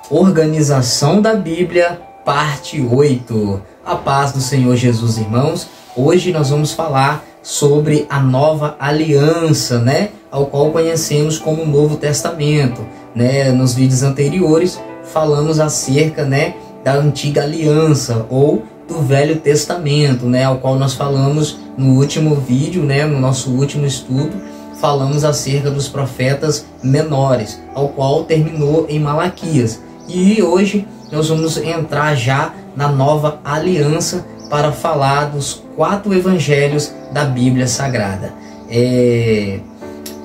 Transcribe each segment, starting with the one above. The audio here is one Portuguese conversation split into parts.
Organização da Bíblia, parte 8. A paz do Senhor Jesus, irmãos. Hoje nós vamos falar sobre a nova aliança, ao qual conhecemos como Novo Testamento, Nos vídeos anteriores falamos acerca, da antiga aliança ou do Velho Testamento, ao qual nós falamos no último vídeo, no nosso último estudo, falamos acerca dos profetas menores, ao qual terminou em Malaquias. E hoje nós vamos entrar já na nova aliança para falar dos 4 evangelhos da Bíblia Sagrada.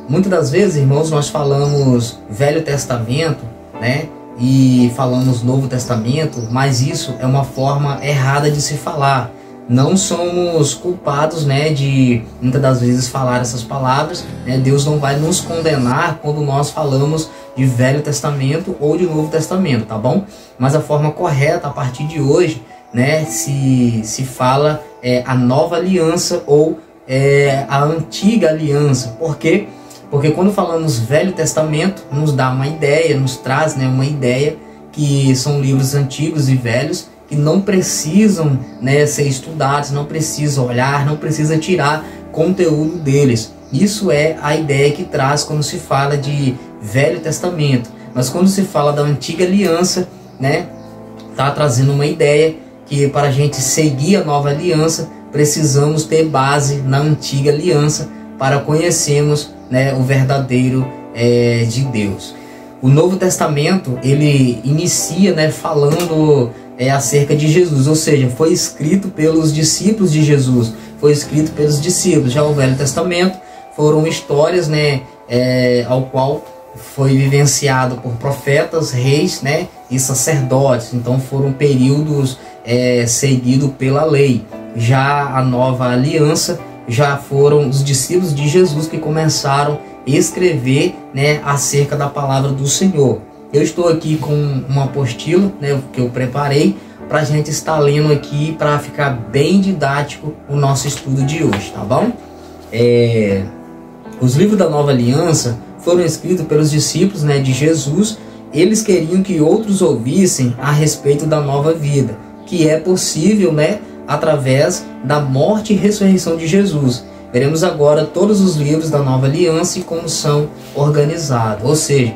Muitas das vezes, irmãos, nós falamos Velho Testamento, e falamos Novo Testamento, mas isso é uma forma errada de se falar. Não somos culpados, de muitas das vezes falar essas palavras, Deus não vai nos condenar quando nós falamos de Velho Testamento ou de Novo Testamento, tá bom? Mas a forma correta a partir de hoje, se fala a nova aliança ou a antiga aliança. Por quê? Porque quando falamos Velho Testamento, nos dá uma ideia, nos traz uma ideia que são livros antigos e velhos, que não precisam ser estudados, não precisa olhar, não precisa tirar conteúdo deles. Isso é a ideia que traz quando se fala de Velho Testamento. Mas quando se fala da antiga aliança, está trazendo uma ideia que para a gente seguir a nova aliança, precisamos ter base na antiga aliança para conhecermos o verdadeiro de Deus. O Novo Testamento, ele inicia falando acerca de Jesus, ou seja, foi escrito pelos discípulos de Jesus, foi escrito pelos discípulos. Já o Velho Testamento foram histórias ao qual foi vivenciado por profetas, reis e sacerdotes. Então foram períodos seguidos pela lei. Já a nova aliança, já foram os discípulos de Jesus que começaram a escrever acerca da palavra do Senhor. Eu estou aqui com uma apostila que eu preparei para a gente estar lendo aqui para ficar bem didático o nosso estudo de hoje, tá bom? Os livros da nova aliança foram escritos pelos discípulos de Jesus. Eles queriam que outros ouvissem a respeito da nova vida, que é possível através da morte e ressurreição de Jesus. Veremos agora todos os livros da nova aliança e como são organizados. Ou seja,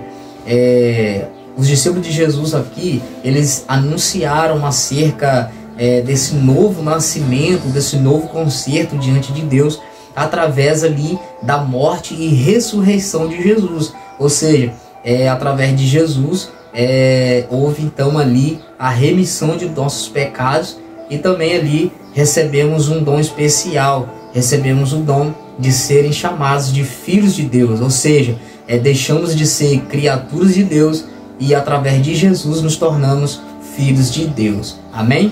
os discípulos de Jesus aqui, eles anunciaram acerca desse novo nascimento, desse novo concerto diante de Deus, através ali da morte e ressurreição de Jesus. Ou seja, através de Jesus houve então ali a remissão de nossos pecados, e também ali recebemos um dom especial, recebemos o dom de serem chamados de filhos de Deus. Ou seja, deixamos de ser criaturas de Deus e através de Jesus nos tornamos filhos de Deus. Amém?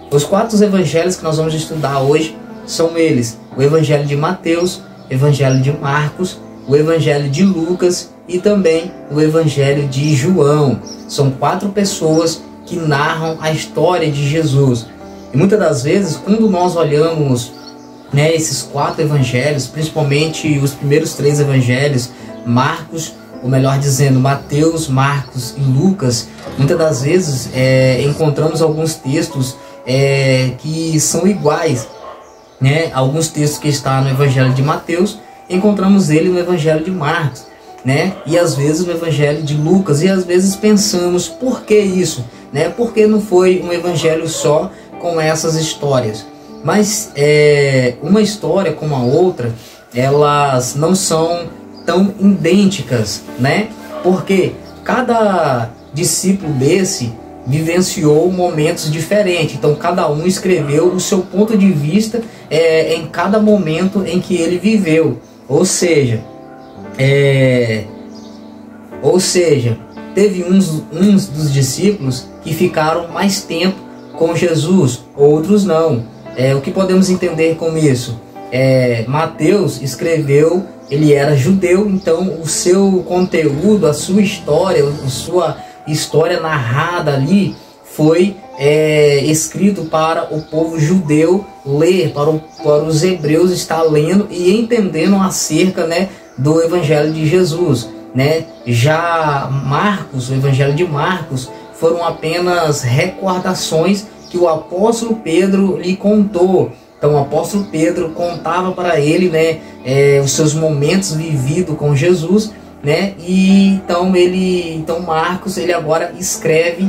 Os 4 evangelhos que nós vamos estudar hoje são eles: o evangelho de Mateus, o evangelho de Marcos, o evangelho de Lucas e também o evangelho de João. São 4 pessoas que narram a história de Jesus. E muitas das vezes, quando nós olhamos esses 4 evangelhos, principalmente os primeiros 3 evangelhos, Marcos, ou melhor dizendo, Mateus, Marcos e Lucas, muitas das vezes encontramos alguns textos que são iguais. Alguns textos que estão no evangelho de Mateus, encontramos ele no evangelho de Marcos, e às vezes no evangelho de Lucas. E às vezes pensamos, por que isso? Por que não foi um evangelho só com essas histórias? Mas uma história como a outra, elas não são tão idênticas, porque cada discípulo desse vivenciou momentos diferentes. Então cada um escreveu o seu ponto de vista em cada momento em que ele viveu. Ou seja, teve uns dos discípulos que ficaram mais tempo com Jesus, outros não. O que podemos entender com isso? Mateus escreveu, ele era judeu, então o seu conteúdo, a sua história narrada ali foi escrito para o povo judeu ler, para os hebreus estar lendo e entendendo acerca do Evangelho de Jesus. né? Já Marcos, o Evangelho de Marcos, foram apenas recordações que o apóstolo Pedro lhe contou. Então o apóstolo Pedro contava para ele, né, os seus momentos vividos com Jesus, né? E então Marcos, ele agora escreve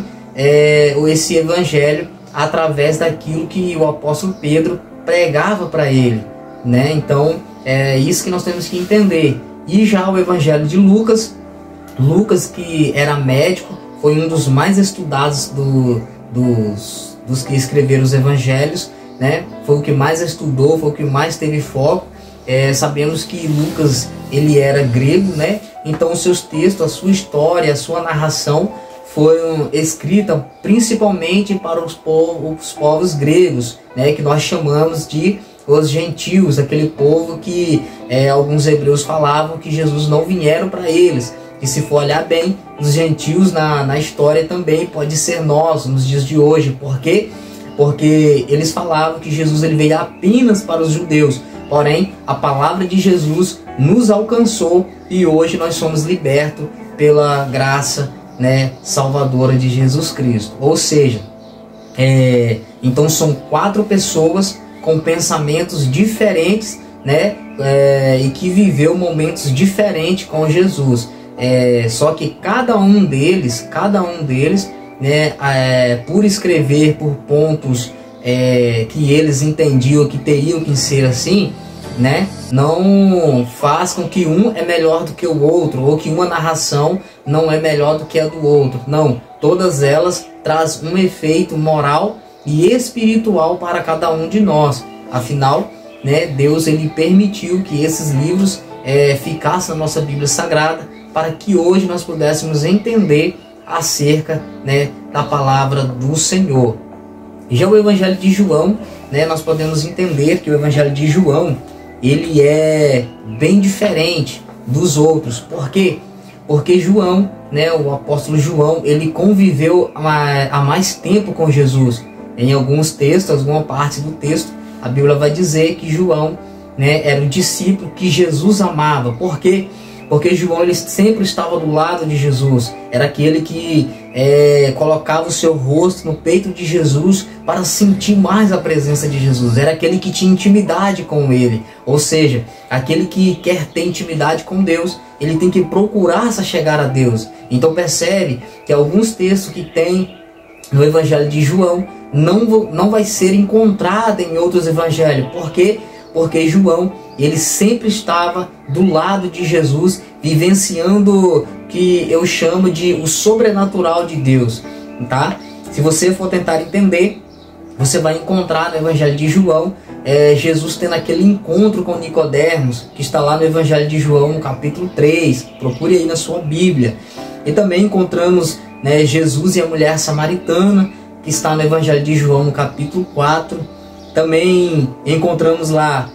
esse evangelho através daquilo que o apóstolo Pedro pregava para ele, né? Então é isso que nós temos que entender. E já o evangelho de Lucas, que era médico, foi um dos mais estudados dos que escreveram os evangelhos, né? Foi o que mais estudou, foi o que mais teve foco. Sabemos que Lucas, ele era grego, né? Então os seus textos, a sua história, a sua narração foram escritas principalmente para os povos gregos, né? Que nós chamamos de os gentios, aquele povo que alguns hebreus falavam que Jesus não vieram para eles. E se for olhar bem, os gentios na história também pode ser nós, nos dias de hoje. Por quê? Porque eles falavam que Jesus ele veio apenas para os judeus. Porém, a palavra de Jesus nos alcançou e hoje nós somos libertos pela graça, né, salvadora de Jesus Cristo. Ou seja, então são 4 pessoas com pensamentos diferentes, né, e que viveu momentos diferentes com Jesus. Só que cada um deles, né, por escrever por pontos que eles entendiam que teriam que ser assim, né, não faz com que um é melhor do que o outro, ou que uma narração não é melhor do que a do outro. Não, todas elas trazem um efeito moral e espiritual para cada um de nós. Afinal, né, Deus ele permitiu que esses livros ficassem na nossa Bíblia Sagrada, para que hoje nós pudéssemos entender acerca, né, da palavra do Senhor. Já o Evangelho de João, né, nós podemos entender que o Evangelho de João ele é bem diferente dos outros. Por quê? Porque João, né, o apóstolo João, ele conviveu há mais tempo com Jesus. Em alguns textos, alguma parte do texto, a Bíblia vai dizer que João, né, era o discípulo que Jesus amava. Por quê? Porque João ele sempre estava do lado de Jesus. Era aquele que colocava o seu rosto no peito de Jesus para sentir mais a presença de Jesus. Era aquele que tinha intimidade com ele. Ou seja, aquele que quer ter intimidade com Deus, ele tem que procurar se chegar a Deus. Então percebe que alguns textos que tem no Evangelho de João não vai ser encontrado em outros evangelhos. Por quê? Porque João, ele sempre estava do lado de Jesus, vivenciando que eu chamo de o sobrenatural de Deus, tá? Se você for tentar entender, você vai encontrar no Evangelho de João Jesus tendo aquele encontro com Nicodemos, que está lá no Evangelho de João, no capítulo 3. Procure aí na sua Bíblia. E também encontramos, né, Jesus e a mulher samaritana, que está no Evangelho de João, no capítulo 4. Também encontramos lá,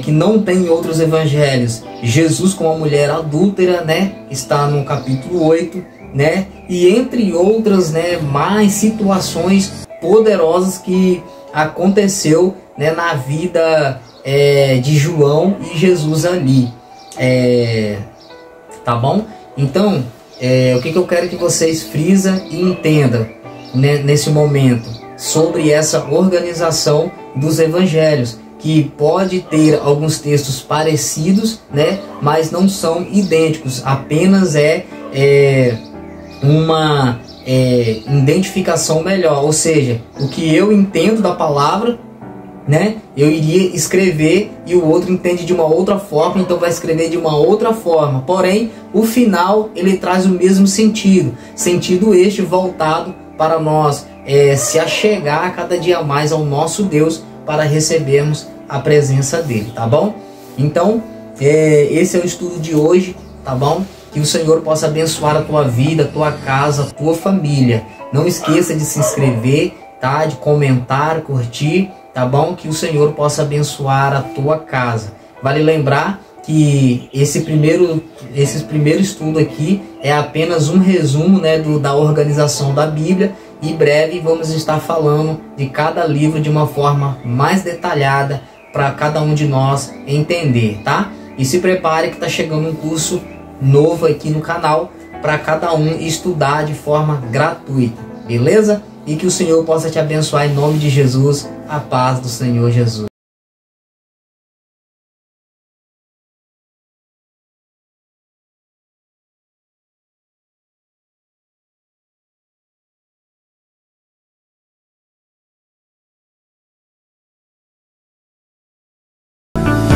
que não tem em outros evangelhos, Jesus com a mulher adúltera, né, está no capítulo 8, né, e entre outras, né, mais situações poderosas que aconteceu, né, na vida de João e Jesus ali. Tá bom? Então, o que eu quero que vocês frisem e entendam, né, nesse momento sobre essa organização dos evangelhos, que pode ter alguns textos parecidos, né, mas não são idênticos, apenas uma identificação melhor. Ou seja, o que eu entendo da palavra, né, eu iria escrever e o outro entende de uma outra forma, então vai escrever de uma outra forma. Porém, o final ele traz o mesmo sentido este voltado para nós se achegar cada dia mais ao nosso Deus, para recebermos a presença dele, tá bom? Então, esse é o estudo de hoje, tá bom? Que o Senhor possa abençoar a tua vida, a tua casa, a tua família. Não esqueça de se inscrever, tá? De comentar, curtir, tá bom? Que o Senhor possa abençoar a tua casa. Vale lembrar que esse primeiro estudo aqui é apenas um resumo, né, da organização da Bíblia. E em breve vamos estar falando de cada livro de uma forma mais detalhada para cada um de nós entender, tá? E se prepare que está chegando um curso novo aqui no canal para cada um estudar de forma gratuita, beleza? E que o Senhor possa te abençoar em nome de Jesus, a paz do Senhor Jesus.